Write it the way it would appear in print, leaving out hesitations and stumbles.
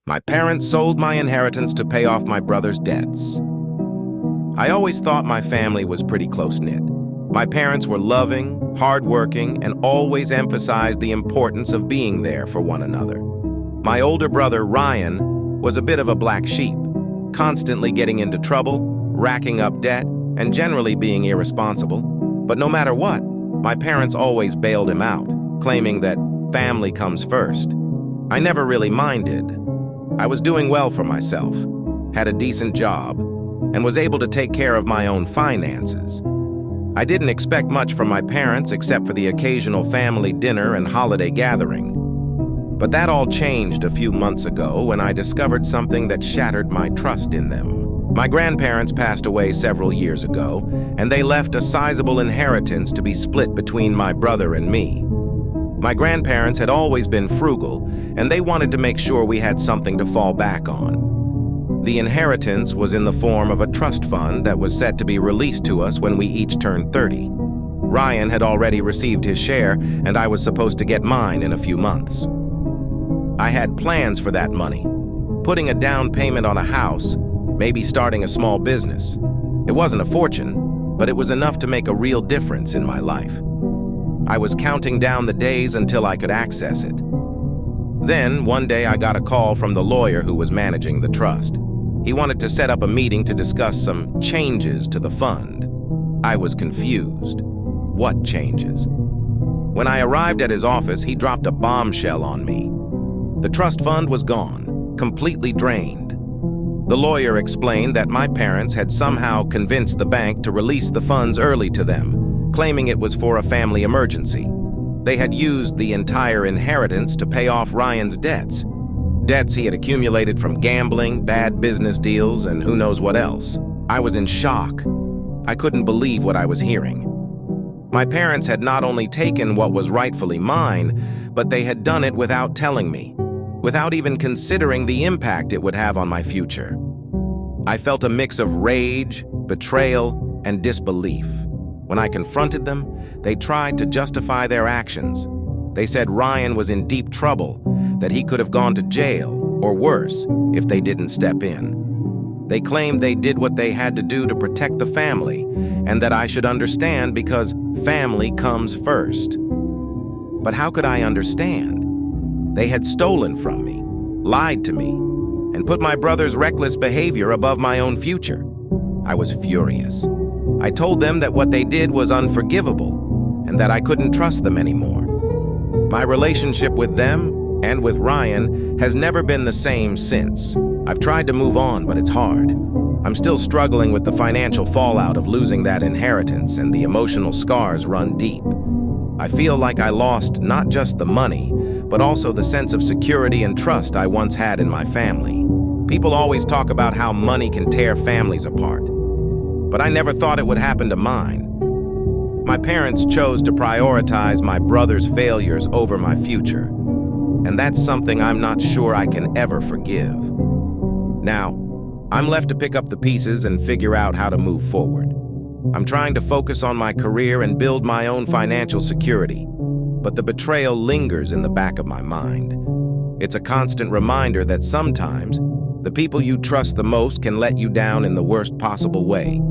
My parents sold my inheritance to pay off my brother's debts. I always thought my family was pretty close-knit. My parents were loving, hardworking, and always emphasized the importance of being there for one another. My older brother, Ryan, was a bit of a black sheep, constantly getting into trouble, racking up debt, and generally being irresponsible. But no matter what, my parents always bailed him out, claiming that family comes first. I never really minded. I was doing well for myself, had a decent job, and was able to take care of my own finances. I didn't expect much from my parents except for the occasional family dinner and holiday gathering. But that all changed a few months ago when I discovered something that shattered my trust in them. My grandparents passed away several years ago, and they left a sizable inheritance to be split between my brother and me. My grandparents had always been frugal, and they wanted to make sure we had something to fall back on. The inheritance was in the form of a trust fund that was set to be released to us when we each turned 30. Ryan had already received his share, and I was supposed to get mine in a few months. I had plans for that money, putting a down payment on a house, maybe starting a small business. It wasn't a fortune, but it was enough to make a real difference in my life. I was counting down the days until I could access it. Then, one day I got a call from the lawyer who was managing the trust. He wanted to set up a meeting to discuss some changes to the fund. I was confused. What changes? When I arrived at his office, he dropped a bombshell on me. The trust fund was gone, completely drained. The lawyer explained that my parents had somehow convinced the bank to release the funds early to them, claiming it was for a family emergency. They had used the entire inheritance to pay off Ryan's debts. Debts he had accumulated from gambling, bad business deals, and who knows what else. I was in shock. I couldn't believe what I was hearing. My parents had not only taken what was rightfully mine, but they had done it without telling me, without even considering the impact it would have on my future. I felt a mix of rage, betrayal, and disbelief. When I confronted them, they tried to justify their actions. They said Ryan was in deep trouble, that he could have gone to jail, or worse, if they didn't step in. They claimed they did what they had to do to protect the family, and that I should understand because family comes first. But how could I understand? They had stolen from me, lied to me, and put my brother's reckless behavior above my own future. I was furious. I told them that what they did was unforgivable and that I couldn't trust them anymore. My relationship with them and with Ryan has never been the same since. I've tried to move on, but it's hard. I'm still struggling with the financial fallout of losing that inheritance, and the emotional scars run deep. I feel like I lost not just the money, but also the sense of security and trust I once had in my family. People always talk about how money can tear families apart, but I never thought it would happen to mine. My parents chose to prioritize my brother's failures over my future, and that's something I'm not sure I can ever forgive. Now, I'm left to pick up the pieces and figure out how to move forward. I'm trying to focus on my career and build my own financial security, but the betrayal lingers in the back of my mind. It's a constant reminder that sometimes the people you trust the most can let you down in the worst possible way.